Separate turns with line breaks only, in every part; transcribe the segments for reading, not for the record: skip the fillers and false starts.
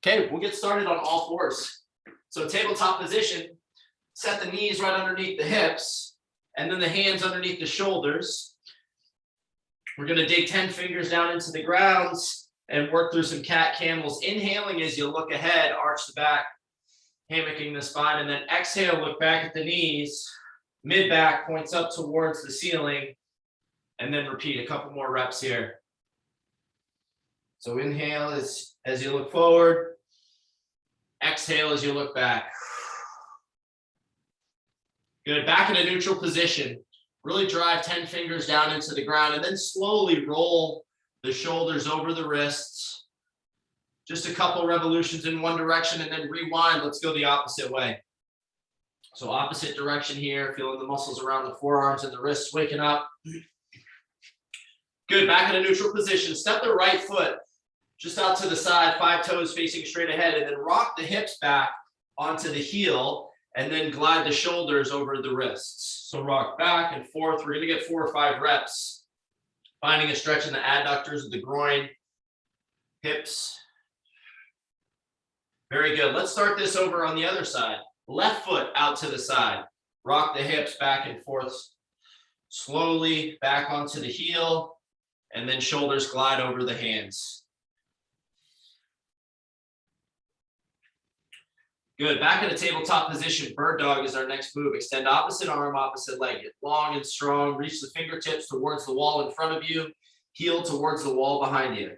Okay, we'll get started on all fours. So tabletop position, set the knees right underneath the hips, and then the hands underneath the shoulders. We're going to dig 10 fingers down into the ground and work through some cat camels. Inhaling as you look ahead, arch the back, hammocking the spine, and then exhale, look back at the knees. Mid back points up towards the ceiling, and then repeat a couple more reps here. So inhale as you look forward. Exhale as you look back. Good. Back in a neutral position. Really drive 10 fingers down into the ground and then slowly roll the shoulders over the wrists. Just a couple revolutions in one direction and then rewind. Let's go the opposite way. So opposite direction here, feeling the muscles around the forearms and the wrists waking up. Good. Back in a neutral position. Step the right foot just out to the side, 5 toes facing straight ahead, and then rock the hips back onto the heel, and then glide the shoulders over the wrists. So rock back and forth. We're going to get 4 or 5 reps, finding a stretch in the adductors of the groin, hips. Very good. Let's start this over on the other side. Left foot out to the side. Rock the hips back and forth, slowly back onto the heel, and then shoulders glide over the hands. Good. Back in a tabletop position. Bird dog is our next move. Extend opposite arm, opposite leg. Get long and strong. Reach the fingertips towards the wall in front of you. Heel towards the wall behind you.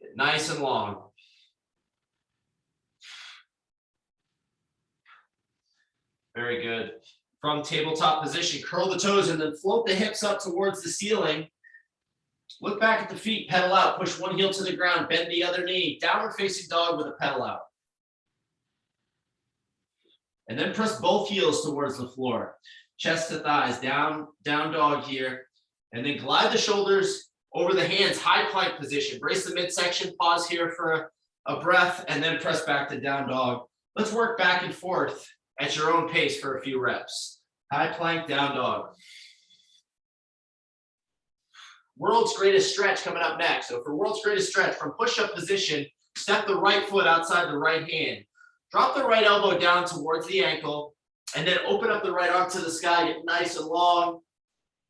Get nice and long. Very good. From tabletop position, curl the toes and then float the hips up towards the ceiling. Look back at the feet, pedal out. Push one heel to the ground, bend the other knee. Downward facing dog with a pedal out. And then press both heels towards the floor. Chest to thighs, down dog here. And then glide the shoulders over the hands, high plank position. Brace the midsection, pause here for a breath, and then press back to down dog. Let's work back and forth at your own pace for a few reps. High plank, down dog. World's greatest stretch coming up next. So for world's greatest stretch, from push-up position, step the right foot outside the right hand. Drop the right elbow down towards the ankle, and then open up the right arm to the sky. Get nice and long.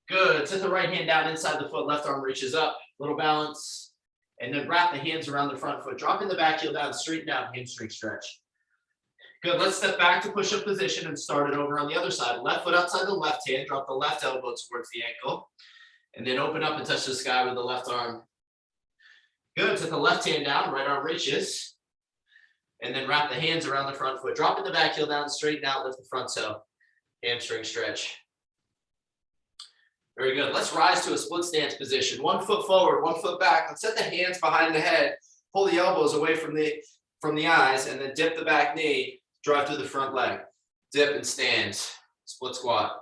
Good. Set the right hand down inside the foot. Left arm reaches up. Little balance. And then wrap the hands around the front foot. Dropping the back heel down, straighten out, hamstring stretch. Good. Let's step back to push-up position and start it over on the other side. Left foot outside the left hand. Drop the left elbow towards the ankle. And then open up and touch the sky with the left arm. Good. Set the left hand down. Right arm reaches. And then wrap the hands around the front foot. Dropping the back heel down, straighten out, lift the front toe. Hamstring stretch. Very good. Let's rise to a split stance position. 1 foot forward, 1 foot back. Let's set the hands behind the head. Pull the elbows away from the eyes, and then dip the back knee. Drive through the front leg. Dip and stand. Split squat.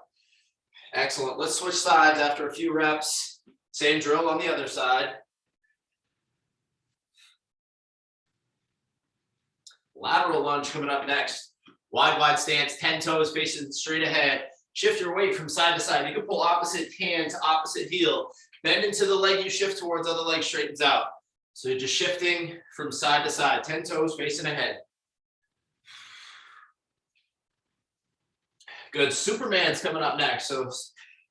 Excellent. Let's switch sides after a few reps. Same drill on the other side. Lateral lunge coming up next. Wide stance, 10 toes facing straight ahead. Shift your weight from side to side. You can pull opposite hand to opposite heel. Bend into the leg you shift towards, other leg straightens out. So you're just shifting from side to side, 10 toes facing ahead. Good. Superman's coming up next. So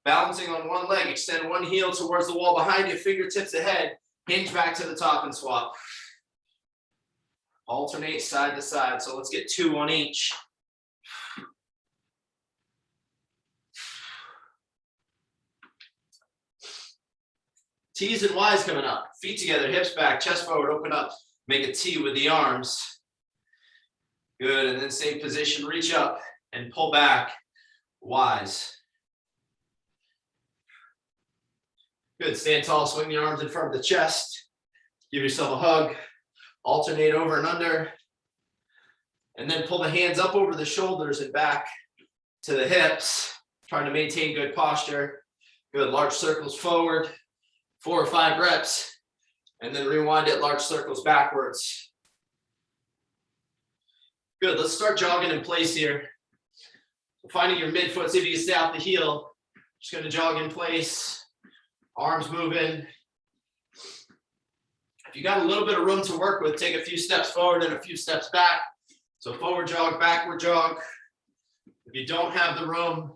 balancing on one leg, extend one heel towards the wall behind you, fingertips ahead, hinge back to the top and swap. Alternate side to side. So let's get 2 on each. T's and Y's coming up. Feet together, hips back, chest forward, open up. Make a T with the arms. Good. And then same position, reach up and pull back. Y's. Good. Stand tall, swing the arms in front of the chest. Give yourself a hug. Alternate over and under, and then pull the hands up over the shoulders and back to the hips, trying to maintain good posture. Good. Large circles forward, 4 or 5 reps, and then rewind it, large circles backwards. Good. Let's start jogging in place here. Finding your midfoot, see if you can stay off the heel. Just going to jog in place, arms moving. If you got a little bit of room to work with, take a few steps forward and a few steps back. So forward jog, backward jog. If you don't have the room,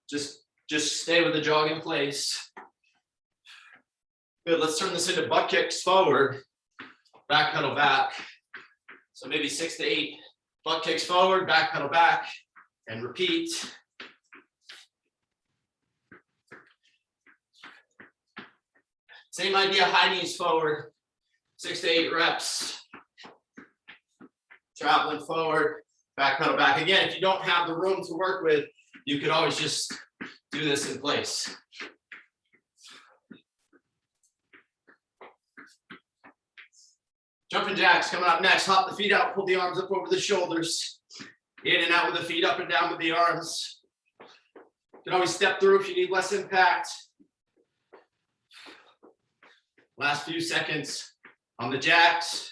just stay with the jog in place. Good, let's turn this into butt kicks forward, back pedal back. So maybe 6 to 8 butt kicks forward, back pedal back, and repeat. Same idea, high knees forward, 6 to 8 reps. Traveling forward, back pedal back. Again, if you don't have the room to work with, you could always just do this in place. Jumping jacks coming up next. Hop the feet out, pull the arms up over the shoulders. In and out with the feet, up and down with the arms. You can always step through if you need less impact. Last few seconds on the jacks.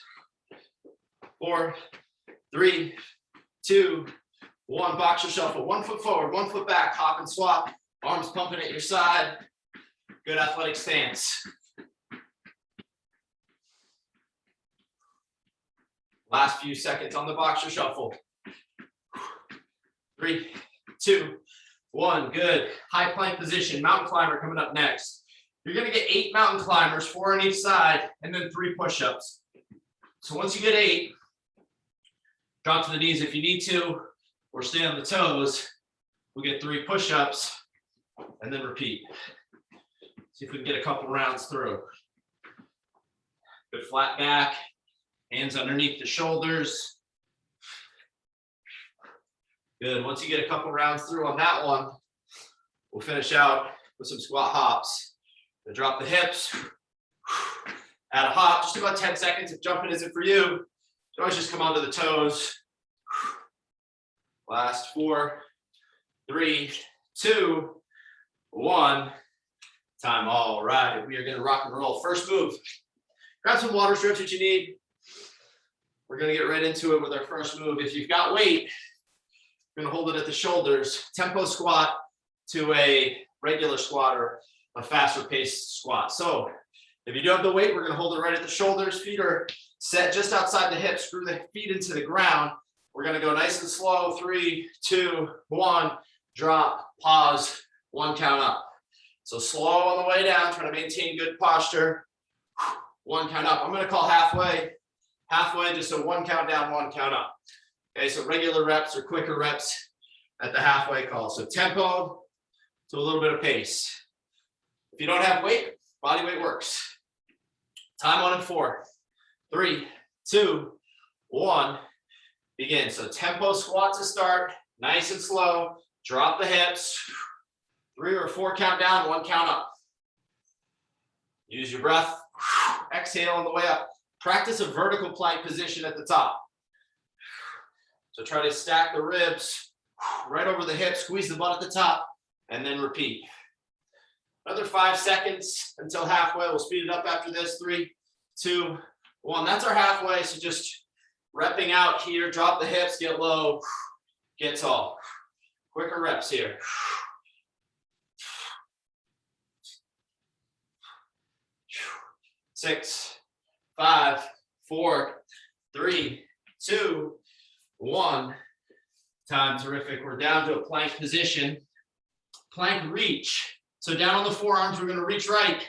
4, 3, 2, 1. Boxer shuffle. 1 foot forward, 1 foot back. Hop and swap. Arms pumping at your side. Good athletic stance. Last few seconds on the boxer shuffle. 3, 2, 1. Good. High plank position. Mountain climber coming up next. You're going to get 8 mountain climbers, 4 on each side, and then 3 push-ups. So once you get 8, drop to the knees if you need to, or stay on the toes. We'll get 3 push-ups, and then repeat. See if we can get a couple rounds through. Good flat back, hands underneath the shoulders. Good. Once you get a couple rounds through on that one, we'll finish out with some squat hops. So drop the hips, add a hop, just about 10 seconds. If jumping isn't for you, you can always just come onto the toes. Last 4, 3, 2, 1. Time. All right, we are going to rock and roll. First move, grab some water, stretch what you need. We're going to get right into it with our first move. If you've got weight, you're going to hold it at the shoulders. Tempo squat to a regular squat or a faster paced squat. So if you do have the weight, we're going to hold it right at the shoulders. Feet are set just outside the hips. Screw the feet into the ground. We're going to go nice and slow. 3, 2, 1. Drop, pause, 1 count up. So slow on the way down, trying to maintain good posture. 1 count up. I'm going to call halfway, just a 1 count down, 1 count up. Okay, so regular reps or quicker reps at the halfway call. So tempo to a little bit of pace. If you don't have weight, body weight works. Time on in 4, 3, 2, 1. Begin. So tempo squat to start, nice and slow. Drop the hips. 3 or 4 count down, 1 count up. Use your breath. Exhale on the way up. Practice a vertical plank position at the top. So try to stack the ribs right over the hips, squeeze the butt at the top, and then repeat. Another 5 seconds until halfway. We'll speed it up after this. 3, 2, 1. That's our halfway. So just repping out here. Drop the hips, get low, get tall. Quicker reps here. 6, 5, 4, 3, 2, 1. Time. Terrific. We're down to a plank position. Plank reach. So down on the forearms, we're going to reach right,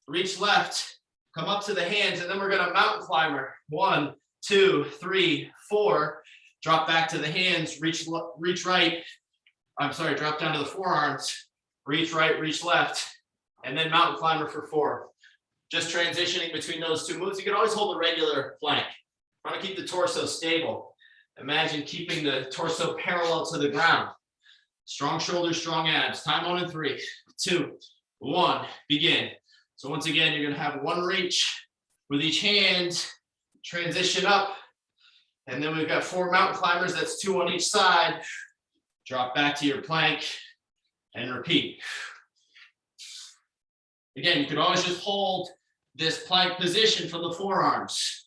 reach left, come up to the hands, and then we're going to mountain climber. 1, 2, 3, 4. Drop back to the hands, reach right. Drop down to the forearms, reach right, reach left, and then mountain climber for 4. Just transitioning between those 2 moves. You can always hold a regular plank. Trying to keep the torso stable. Imagine keeping the torso parallel to the ground. Strong shoulders, strong abs. Time on in 3, 2, 1. Begin. So once again, you're going to have 1 reach with each hand. Transition up. And then we've got 4 mountain climbers. That's 2 on each side. Drop back to your plank and repeat. Again, you could always just hold this plank position for the forearms.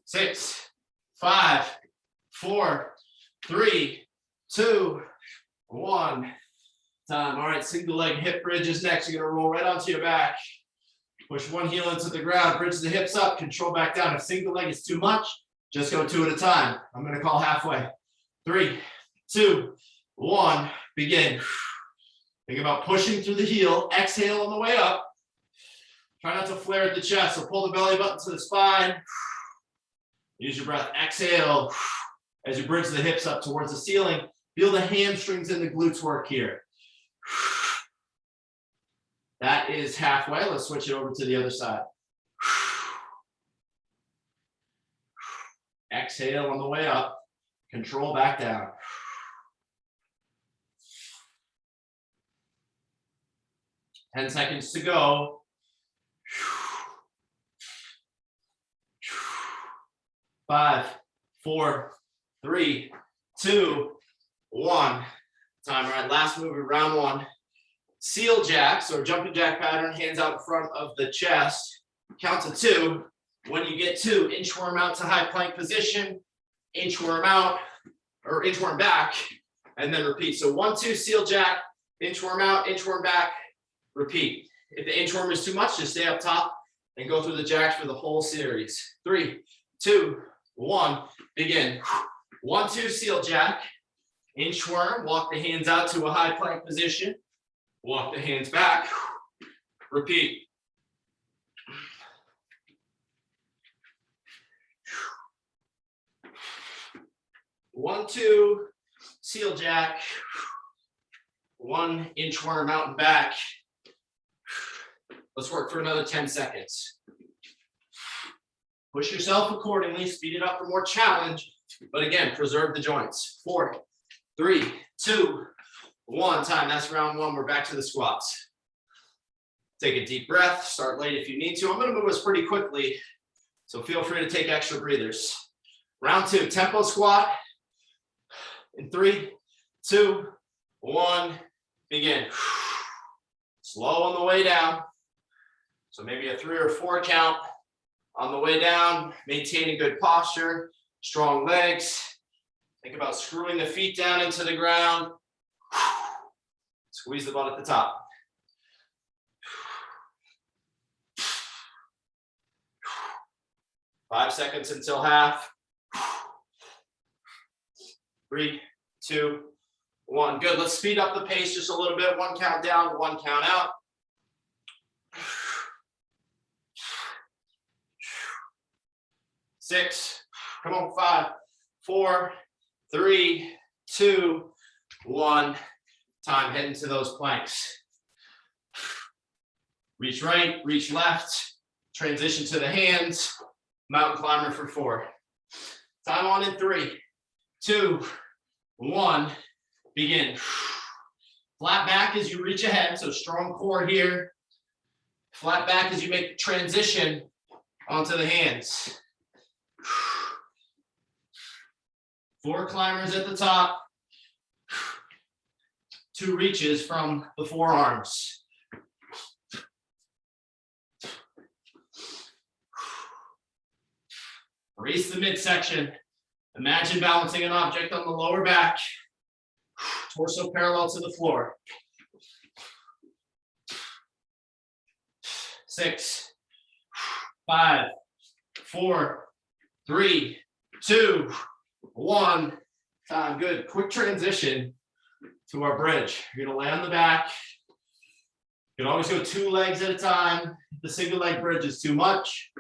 6, 5, 4, 3, 2, 1. Time. All right, single leg hip bridge is next. You're gonna roll right onto your back. Push one heel into the ground, bridge the hips up, control back down. If single leg is too much, just go 2 at a time. I'm gonna call halfway. 3, 2, 1, begin. Think about pushing through the heel, exhale on the way up. Try not to flare at the chest, so pull the belly button to the spine. Use your breath, exhale. As you bridge the hips up towards the ceiling, feel the hamstrings and the glutes work here. That is halfway. Let's switch it over to the other side. Exhale on the way up. Control back down. Ten seconds to go. 5, 4, 3, 2, 1. Time. All right, last move of round 1. Seal jacks or jumping jack pattern, hands out in front of the chest. Count to 2. When you get 2, inchworm out to high plank position, inchworm out or inchworm back, and then repeat. So 1, 2, seal jack, inchworm out, inchworm back, repeat. If the inchworm is too much, just stay up top and go through the jacks for the whole series. 3, 2, 1, begin. 1, 2, seal jack, inchworm, walk the hands out to a high plank position, walk the hands back, repeat. One, 2, seal jack, 1, inchworm out and back. Let's work for another 10 seconds. Push yourself accordingly, speed it up for more challenge, but again, preserve the joints. 4, 3, 2, 1. Time. That's round 1. We're back to the squats. Take a deep breath. Start late if you need to. I'm going to move us pretty quickly, so feel free to take extra breathers. Round 2, tempo squat. In 3, 2, 1, begin. Slow on the way down. So maybe a 3 or 4 count on the way down. Maintaining good posture, strong legs. Think about screwing the feet down into the ground. Squeeze the butt at the top. Five seconds until half. 3, 2, 1. Good. Let's speed up the pace just a little bit. 1 count down, 1 count out. 6. Come on. 5, 4, 3, 2, 1. Time. Head into those planks. Reach right, reach left. Transition to the hands. Mountain climber for 4. Time on in 3, 2, 1. Begin. Flat back as you reach ahead, so strong core here. Flat back as you make the transition onto the hands. 4 climbers at the top. 2 reaches from the forearms. Raise the midsection. Imagine balancing an object on the lower back. Torso parallel to the floor. 6, 5, 4, 3, 2, 1. Time. Good. Quick transition to our bridge. You're going to lay on the back. You can always go 2 legs at a time. If the single leg bridge is too much.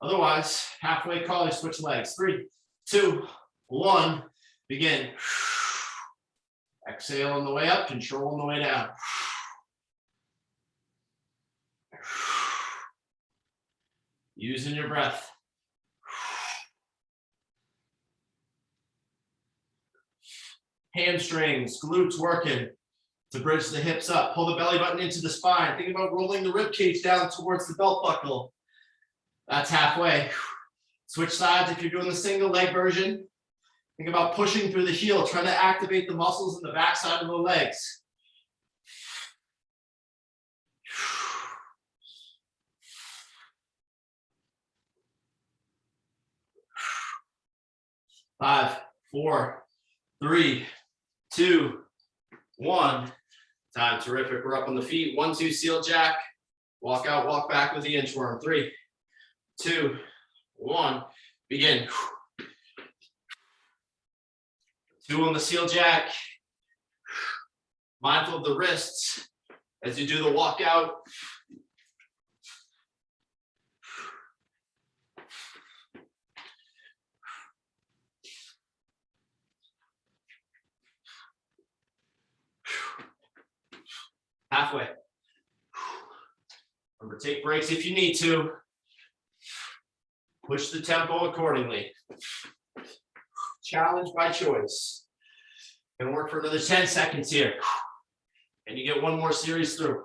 Otherwise, halfway collar, switch legs. 3, 2, 1. Begin. Exhale on the way up, control on the way down. Using your breath. Hamstrings, glutes working to bridge the hips up. Pull the belly button into the spine. Think about rolling the rib cage down towards the belt buckle. That's halfway. Switch sides if you're doing the single leg version. Think about pushing through the heel, trying to activate the muscles in the backside of the legs. Five, 4, 3, 2, 1. Time. Terrific. We're up on the feet. 1, 2, seal jack. Walk out, walk back with the inchworm. 3, 2, 1. Begin. 2 on the seal jack. Mindful of the wrists as you do the walkout. Halfway. Remember, take breaks if you need to. Push the tempo accordingly. Challenge by choice. Gonna work for another 10 seconds here. And you get one more series through.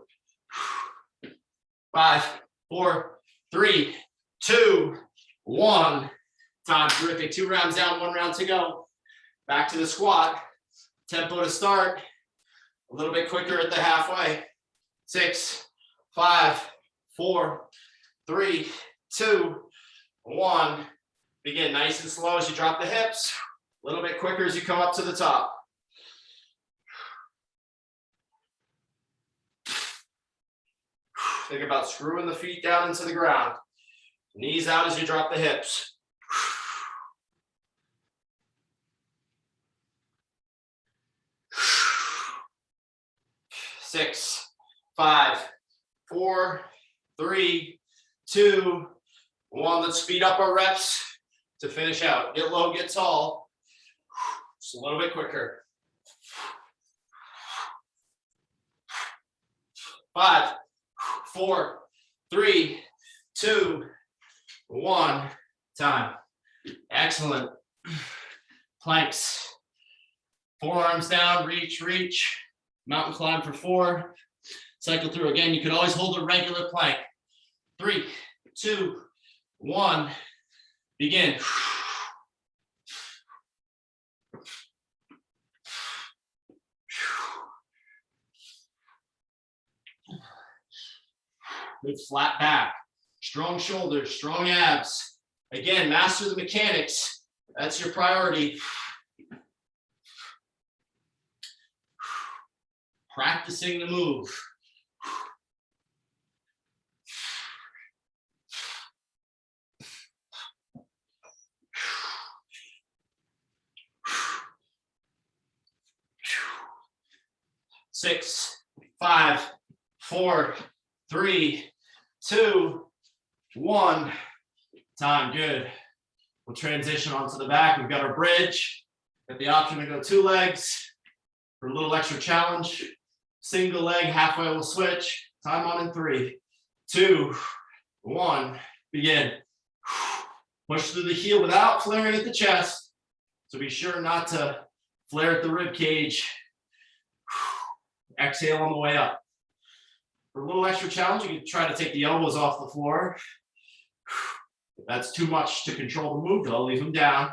5, 4, 3, 2, 1. Time. Terrific. 2 rounds down, 1 round to go. Back to the squat. Tempo to start. A little bit quicker at the halfway. 6, 5, 4, 3, 2, 1. Begin nice and slow as you drop the hips. A little bit quicker as you come up to the top. Think about screwing the feet down into the ground. Knees out as you drop the hips. 6, 5, 4, 3, 2, 1. Let's speed up our reps to finish out. Get low, get tall. Just a little bit quicker. 5, 4, 3, 2, 1. Time. Excellent. Planks. Forearms down, reach, reach. Mountain climb for 4. Cycle through again. You can always hold a regular plank. 3, 2, 1. Begin. Good flat back. Strong shoulders, strong abs. Again, master the mechanics. That's your priority. Practicing the move. Six, 5, 4, 3, 2, 1. Time. Good. We'll transition onto the back. We've got our bridge. Got the option to go 2 legs for a little extra challenge. Single leg, halfway we'll switch. Time on in 3, 2, 1. Begin. Push through the heel without flaring at the chest. So be sure not to flare at the rib cage. Exhale on the way up. For a little extra challenge, you can try to take the elbows off the floor. If that's too much to control the move, though, leave them down.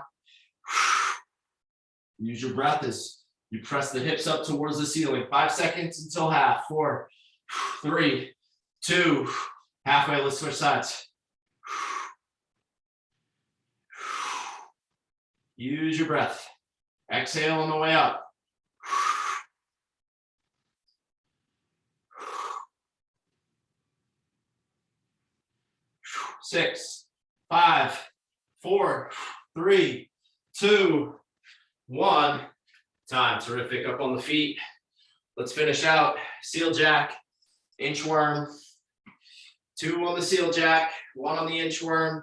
Use your breath as you press the hips up towards the ceiling. 5 seconds until half. 4, 3, 2. Halfway, let's switch sides. Use your breath. Exhale on the way up. 6, 5, 4, 3, 2, 1. Time. Terrific. Up on the feet. Let's finish out. Seal jack, inchworm. 2 on the seal jack, 1 on the inchworm.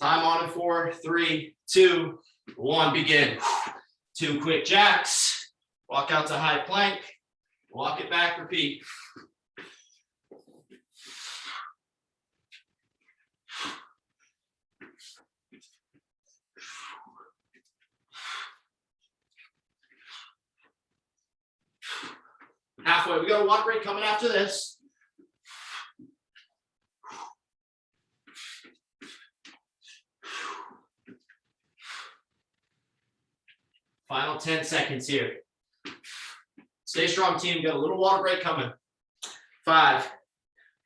Time on in 4, 3, 2, 1. Begin. 2 quick jacks. Walk out to high plank. Walk it back. Repeat. Halfway. We got a water break coming after this. Final 10 seconds here. Stay strong, team. Got a little water break coming. 5,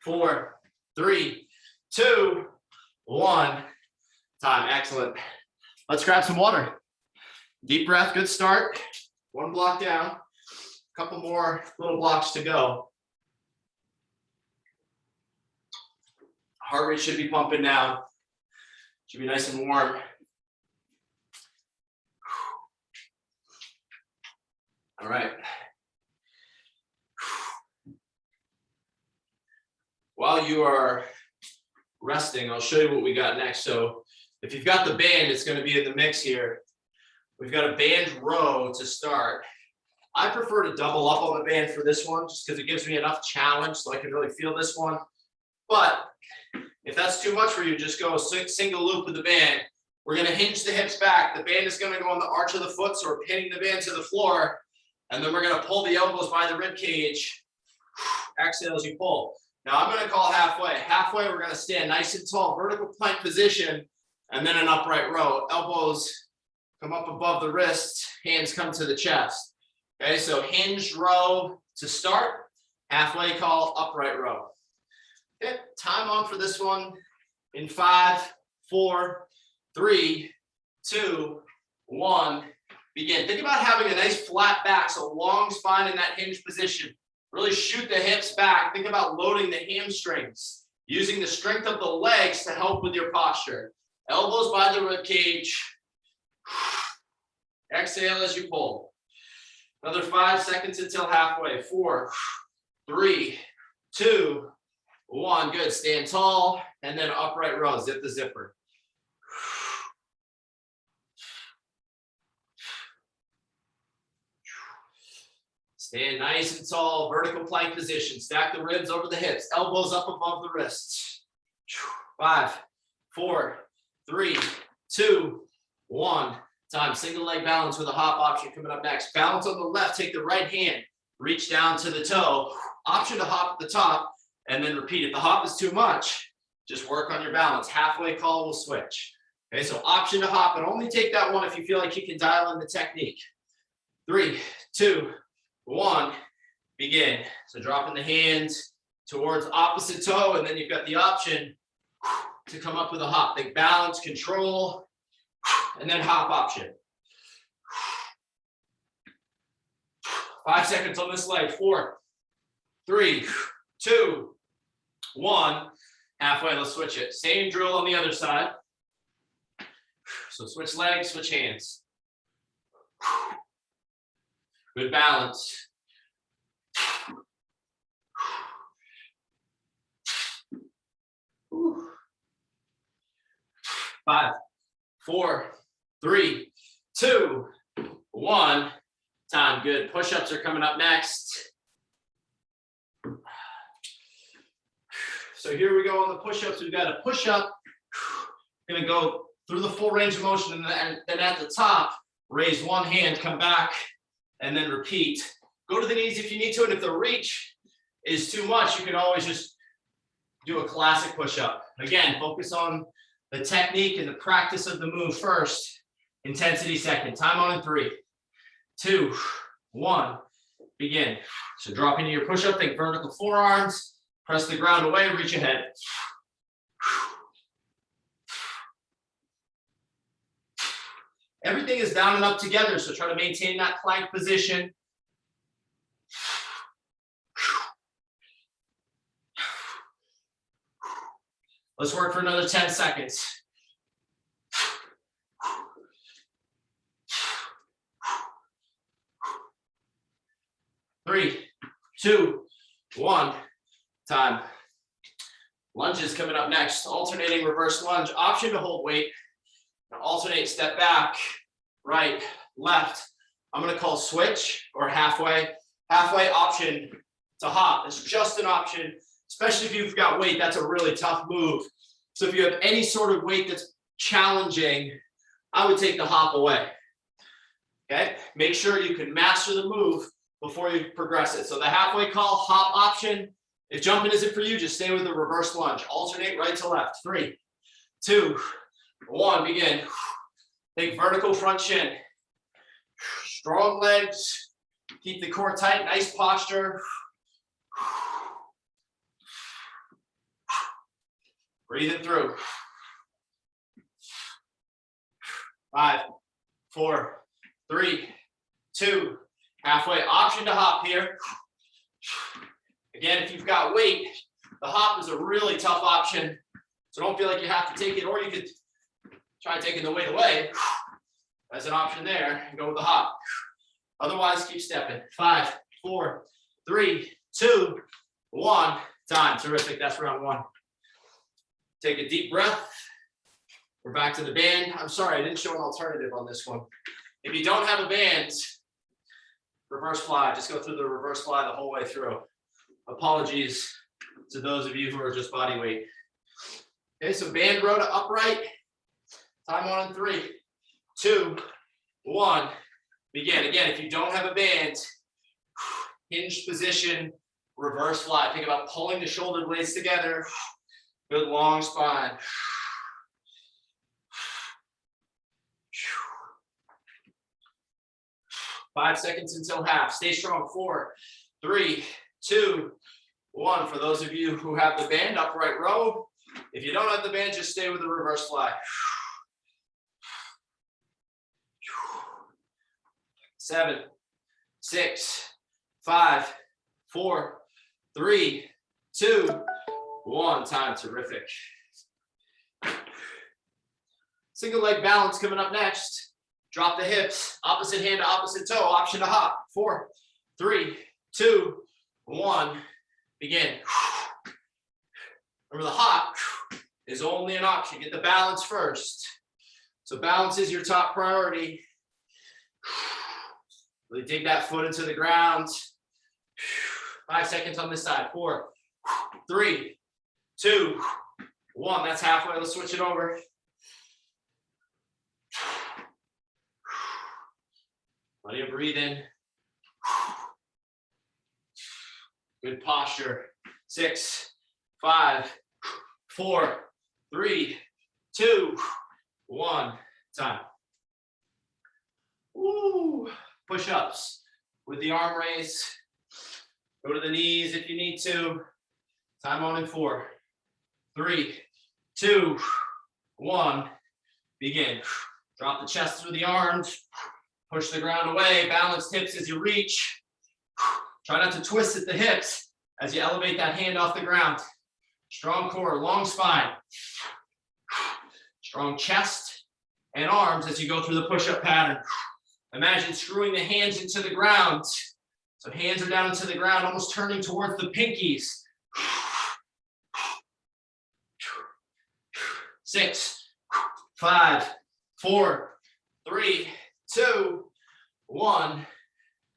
4, 3, 2, 1. Time. Excellent. Let's grab some water. Deep breath. Good start. One block down, a couple more little blocks to go. Heart rate should be pumping now. Should be nice and warm. All right. While you are resting, I'll show you what we got next. So if you've got the band, it's going to be in the mix here. We've got a band row to start. I prefer to double up on the band for this one just because it gives me enough challenge so I can really feel this one. But if that's too much for you, just go a single loop with the band. We're going to hinge the hips back. The band is going to go on the arch of the foot, so we're pinning the band to the floor. And then we're going to pull the elbows by the rib cage. Exhale as you pull. Now I'm going to call halfway. Halfway, we're going to stand nice and tall, vertical plank position, and then an upright row. Elbows come up above the wrists, hands come to the chest. Okay, so hinged row to start, halfway call, upright row. Okay, time on for this one in 5, 4, 3, 2, 1. Begin. Think about having a nice flat back, so long spine in that hinge position. Really shoot the hips back. Think about loading the hamstrings, using the strength of the legs to help with your posture. Elbows by the rib cage. Exhale as you pull. Another 5 seconds until halfway. 4, 3, 2, 1. Good. Stand tall and then upright row. Zip the zipper. Stand nice and tall, vertical plank position. Stack the ribs over the hips, elbows up above the wrists. 5, 4, 3, 2, 1. Time. Single leg balance with a hop option coming up next. Balance on the left. Take the right hand. Reach down to the toe. Option to hop at the top and then repeat. If the hop is too much, just work on your balance. Halfway call will switch. Okay, so option to hop, but only take that one if you feel like you can dial in the technique. 3, 2, 1, begin. So dropping the hands towards opposite toe, and then you've got the option to come up with a hop. Think balance, control, and then hop option. 5 seconds on this leg. 4, 3, 2, 1. Halfway, let's switch it. Same drill on the other side. So switch legs, switch hands. Good balance. 5, 4, 3, 2, 1. Time. Good. Push-ups are coming up next. So here we go on the push-ups. We've got a push-up. Going to go through the full range of motion, and then at the top, raise one hand, come back, and then repeat. Go to the knees if you need to, and if the reach is too much, you can always just do a classic push-up. Again, focus on the technique and the practice of the move first. Intensity second. Time on in 3, 2, 1. Begin. So drop into your push-up. Think vertical forearms. Press the ground away. Reach ahead. Everything is down and up together, so try to maintain that plank position. Let's work for another 10 seconds. Three, 2, 1. Time. Lunges coming up next. Alternating reverse lunge. Option to hold weight. Alternate, step back, right, left. I'm going to call switch or halfway. Halfway option to hop. It's just an option, especially if you've got weight. That's a really tough move. So if you have any sort of weight that's challenging, I would take the hop away. Okay, make sure you can master the move before you progress it. So the halfway call, hop option. If jumping isn't for you, just stay with the reverse lunge. Alternate right to left. 3, 2, 1. Begin. Think vertical front shin. Strong legs. Keep the core tight. Nice posture. Breathe it through. 5, 4, 3, 2, Halfway, option to hop here. Again, if you've got weight, the hop is a really tough option. So don't feel like you have to take it, or you could try taking the weight away as an option there and go with the hop. Otherwise, keep stepping. 5, 4, 3, 2, 1. Time. Terrific. That's round 1. Take a deep breath. We're back to the band. I'm sorry, I didn't show an alternative on this one. If you don't have a band, reverse fly. Just go through the reverse fly the whole way through. Apologies to those of you who are just body weight. Okay, so band row to upright. Time on in 3, 2, 1. Begin. Again, if you don't have a band, hinged position, reverse fly. Think about pulling the shoulder blades together. Good long spine. 5 seconds until half. Stay strong. 4, 3, 2, 1. For those of you who have the band, upright row. If you don't have the band, just stay with the reverse fly. 7, 6, 5, 4, 3, 2, 1. Time. Terrific. Single leg balance coming up next. Drop the hips, opposite hand to opposite toe, option to hop. 4, 3, 2, 1. Begin. Remember, the hop is only an option. Get the balance first. So balance is your top priority. Really dig that foot into the ground. 5 seconds on this side. 4, 3, 2, 1. That's halfway. Let's switch it over. Let you breathe in. Good posture. 6, 5, 4, 3, 2, 1. Time. Woo. Push-ups with the arm raise. Go to the knees if you need to. Time on in 4, 3, 2, 1. Begin. Drop the chest through the arms. Push the ground away. Balance hips as you reach. Try not to twist at the hips as you elevate that hand off the ground. Strong core, long spine. Strong chest and arms as you go through the push-up pattern. Imagine screwing the hands into the ground. So hands are down into the ground, almost turning towards the pinkies. 6, 5, 4, 3, 2, 1.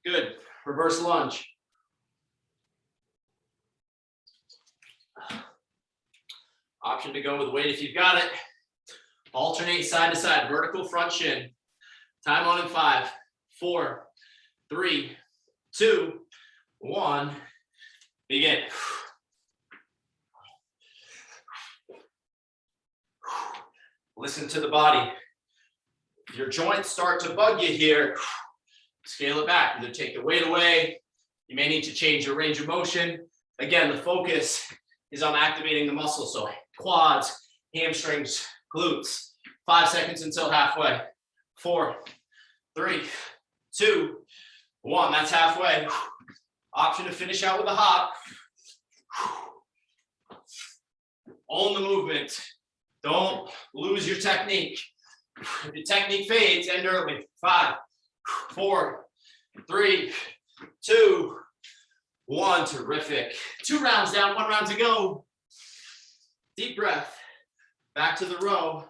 Good. Reverse lunge. Option to go with weight if you've got it. Alternate side to side. Vertical front shin. Time on in 5, 4, 3, 2, 1. Begin. Listen to the body. If your joints start to bug you here, scale it back. Either take the weight away. You may need to change your range of motion. Again, the focus is on activating the muscles. So quads, hamstrings, glutes. 5 seconds until halfway. 4, 3, 2, 1. That's halfway. Option to finish out with a hop. Own the movement. Don't lose your technique. If your technique fades, end early. 5, 4, 3, 2, 1. Terrific. 2 rounds down, 1 round to go. Deep breath. Back to the row.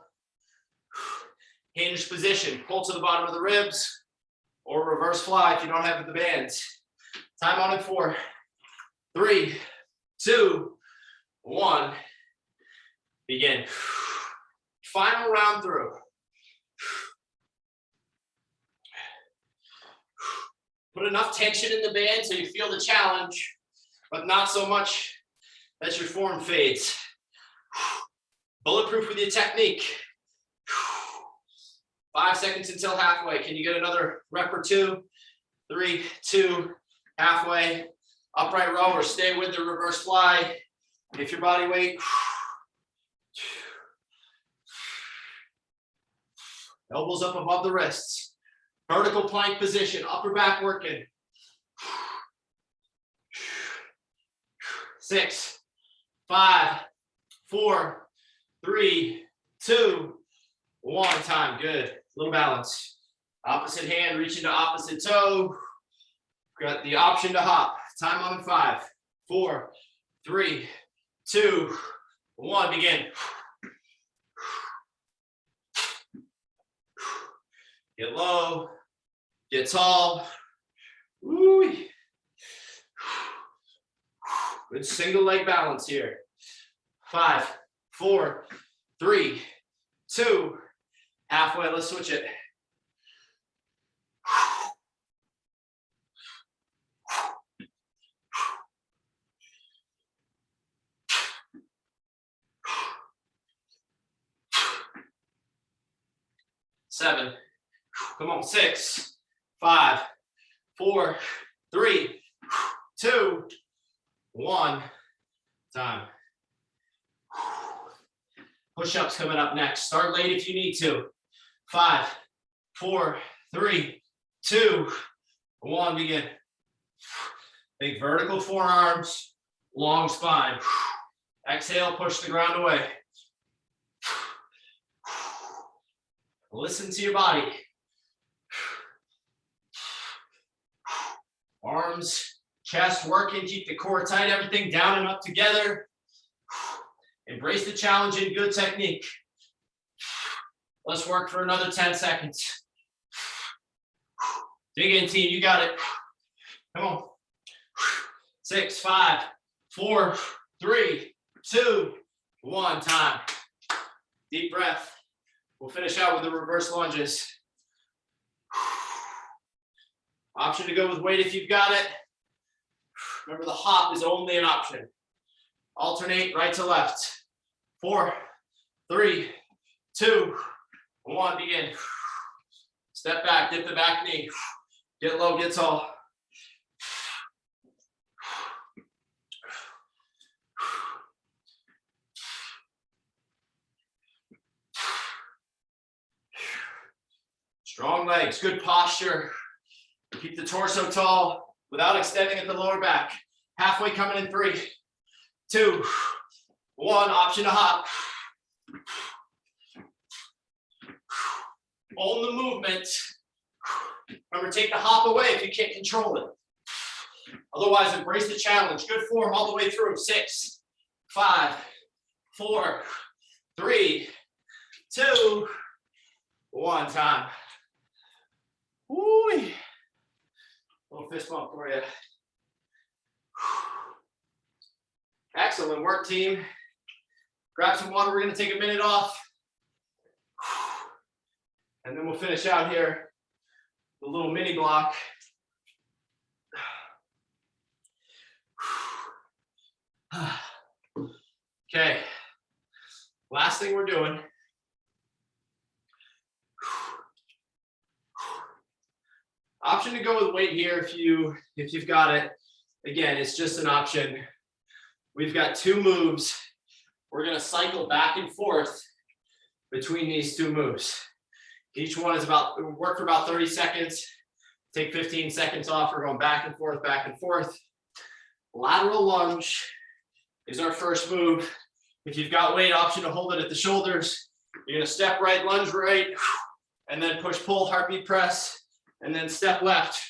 Hinge position. Pull to the bottom of the ribs or reverse fly if you don't have the bands. Time on in 4, 3, 2, 1. Begin. Final round through. Put enough tension in the band so you feel the challenge, but not so much that your form fades. Bulletproof with your technique. 5 seconds until halfway. Can you get another rep or 2? 3, 2, halfway. Upright row or stay with the reverse fly. If your body weight. Elbows up above the wrists. Vertical plank position, upper back working. 6, 5, 4, 3, 2, 1. Time. Good. Little balance. Opposite hand reaching to opposite toe. Got the option to hop. Time on in 5, 4, 3, 2, 1. Begin. Get low. Get tall. Woo. Good single leg balance here. 5, 4, 3, 2. Halfway. Let's switch it. Seven. Come on. 6, 5, 4, 3, 2, 1. Time. Push-ups coming up next. Start late if you need to. 5, 4, 3, 2, 1. Begin. Big vertical forearms, long spine. Exhale, push the ground away. Listen to your body. Arms, chest working, keep the core tight, everything down and up together. Embrace the challenge in good technique. Let's work for another 10 seconds. Dig in, team, you got it. Come on. 6, 5, 4, 3, 2, 1. Time. Deep breath. We'll finish out with the reverse lunges. Option to go with weight if you've got it. Remember, the hop is only an option. Alternate right to left. 4, 3, 2, 1. Begin. Step back, dip the back knee. Get low, get tall. Strong legs, good posture. Keep the torso tall without extending at the lower back. Halfway coming in 3, 2, 1. Option to hop. Own the movement. Remember, take the hop away if you can't control it. Otherwise, embrace the challenge. Good form all the way through. 6, 5, 4, 3, 2, 1. Time. Woo! Little fist bump for you. Excellent work, team. Grab some water. We're going to take a minute off. And then we'll finish out here with a little mini block. Okay. Last thing we're doing. Option to go with weight here if you've got it. Again, it's just an option. We've got 2 moves. We're going to cycle back and forth between these 2 moves. Each one is work for about 30 seconds. Take 15 seconds off. We're going back and forth, back and forth. Lateral lunge is our first move. If you've got weight, option to hold it at the shoulders. You're going to step right, lunge right, and then push, pull, heartbeat press. And then step left,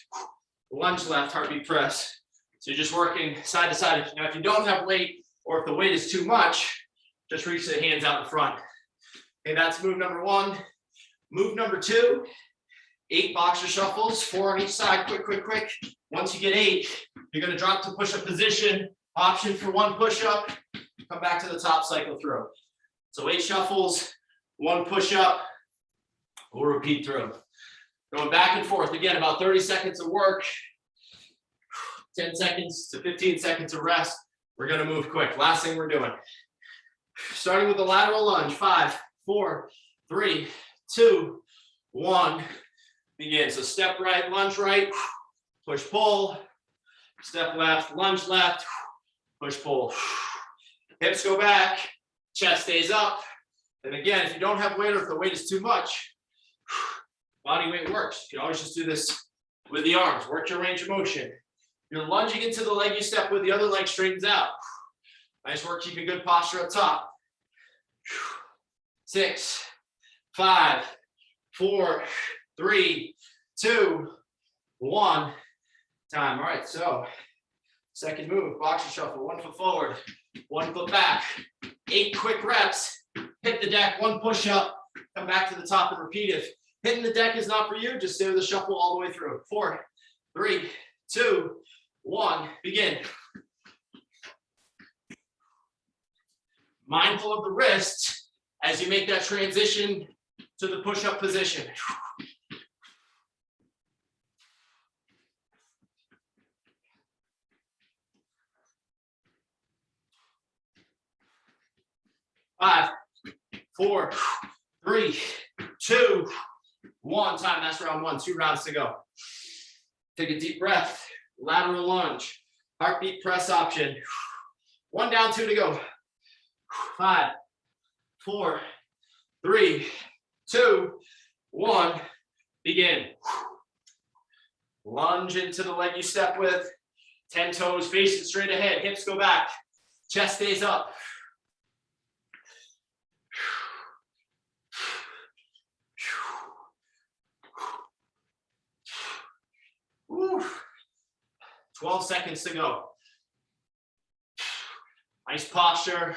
lunge left, heartbeat press. So you're just working side to side. Now, if you don't have weight, or if the weight is too much, just reach the hands out in front. Okay, that's move number 1. Move number 2, 8 boxer shuffles, 4 on each side, quick, quick, quick. Once you get 8, you're gonna drop to push-up position. Option for 1 push-up, come back to the top, cycle through. So 8 shuffles, 1 push-up, we'll repeat through. Going back and forth, again, about 30 seconds of work, 10 seconds to 15 seconds of rest. We're gonna move quick. Last thing we're doing. Starting with the lateral lunge, 5, 4, 3, 2, 1. Begin. So step right, lunge right, push, pull, step left, lunge left, push, pull. Hips go back, chest stays up. And again, if you don't have weight or if the weight is too much, body weight works. You can always just do this with the arms. Work your range of motion. You're lunging into the leg you step with, the other leg straightens out. Nice work keeping good posture up top. 6, 5, 4, 3, 2, 1. Time. All right, so second move, boxer shuffle. 1 foot forward, 1 foot back. 8 quick reps. Hit the deck, 1 push up. Come back to the top and repeat it. Hitting the deck is not for you. Just stay with the shuffle all the way through. 4, 3, 2, 1. Begin. Mindful of the wrists as you make that transition to the push-up position. 5, 4, 3, 2, 1. Time. That's round 1. 2 rounds to go. Take a deep breath. Lateral lunge. Heartbeat press option. 1 down, 2 to go. 5, 4, 3, 2, 1. Begin. Lunge into the leg you step with. 10 toes facing straight ahead. Hips go back. Chest stays up. Woo. 12 seconds to go. Nice posture.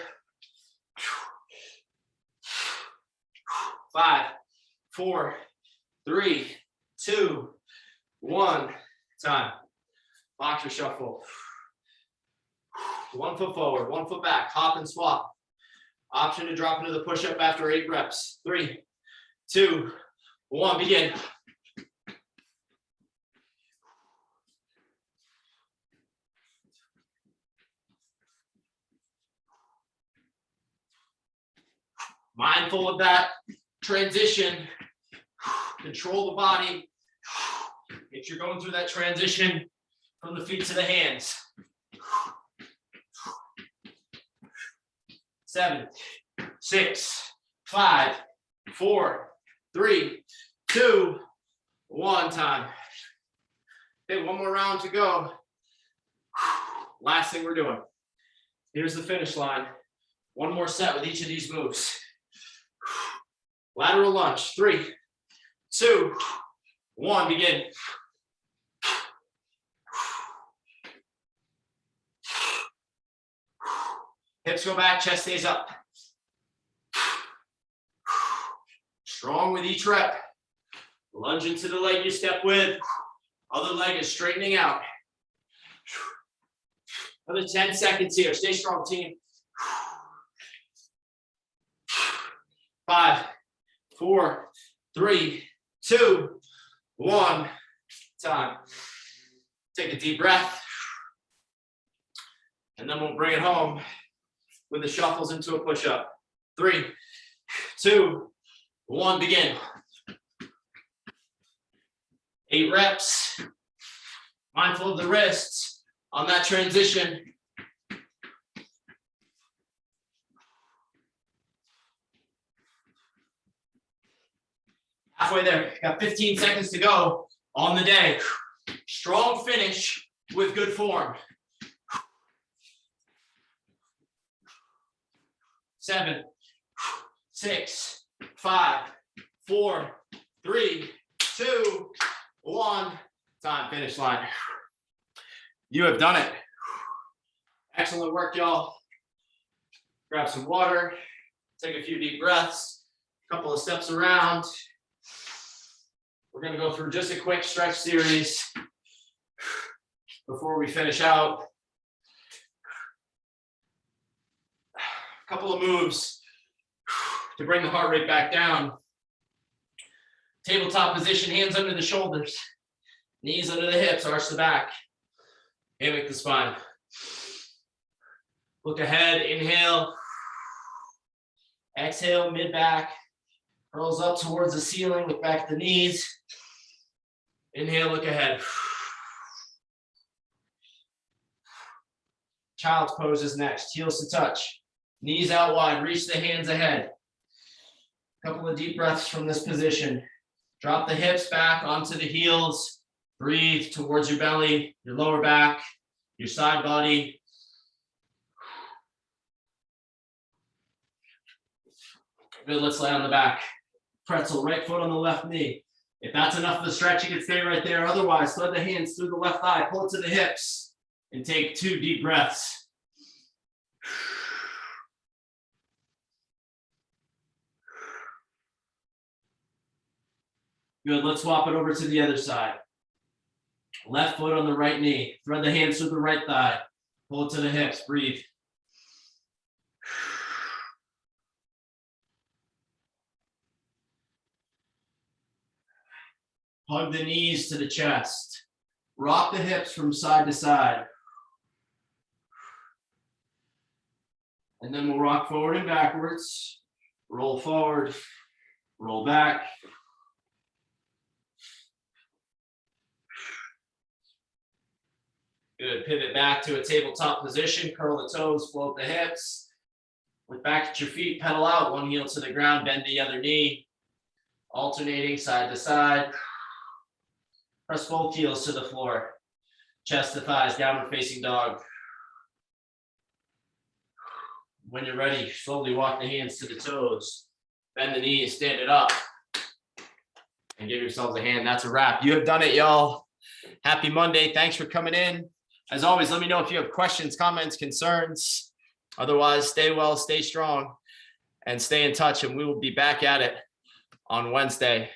5, 4, 3, 2, 1. Time. Boxer shuffle. 1 foot forward, 1 foot back. Hop and swap. Option to drop into the push-up after 8 reps. 3, 2, 1. Begin. Mindful of that transition. Control the body. If you're going through that transition from the feet to the hands. 7, 6, 5, 4, 3, 2, 1. Time. Okay, 1 more round to go. Last thing we're doing. Here's the finish line. 1 more set with each of these moves. Lateral lunge. 3, 2, 1. Begin. Hips go back, chest stays up. Strong with each rep. Lunge into the leg you step with. Other leg is straightening out. Another 10 seconds here. Stay strong, team. 5, 4, 3, 2, 1. Time. Take a deep breath. And then we'll bring it home with the shuffles into a push-up. 3, 2, 1. Begin. 8 reps. Mindful of the wrists on that transition. Halfway there. Got 15 seconds to go on the day. Strong finish with good form. 7, 6, 5, 4, 3, 2, 1. Time. Finish line. You have done it. Excellent work, y'all. Grab some water. Take a few deep breaths. A couple of steps around. We're going to go through just a quick stretch series before we finish out. A couple of moves to bring the heart rate back down. Tabletop position, hands under the shoulders, knees under the hips, arch the back, hammock the spine. Look ahead, inhale. Exhale, mid-back. Curls up towards the ceiling, look back at the knees. Inhale, look ahead. Child's pose is next. Heels to touch. Knees out wide. Reach the hands ahead. A couple of deep breaths from this position. Drop the hips back onto the heels. Breathe towards your belly, your lower back, your side body. Good, let's lay on the back. Pretzel, right foot on the left knee. If that's enough of a stretch, you can stay right there. Otherwise, thread the hands through the left thigh, pull it to the hips, and take 2 deep breaths. Good, let's swap it over to the other side. Left foot on the right knee. Thread the hands through the right thigh. Pull it to the hips, breathe. Hug the knees to the chest. Rock the hips from side to side. And then we'll rock forward and backwards. Roll forward, roll back. Good, pivot back to a tabletop position, curl the toes, float the hips. Look back at your feet, pedal out, one heel to the ground, bend the other knee. Alternating side to side. Press both heels to the floor. Chest to thighs, downward facing dog. When you're ready, slowly walk the hands to the toes. Bend the knees, stand it up. And give yourselves a hand. That's a wrap. You have done it, y'all. Happy Monday. Thanks for coming in. As always, let me know if you have questions, comments, concerns. Otherwise, stay well, stay strong, and stay in touch. And we will be back at it on Wednesday.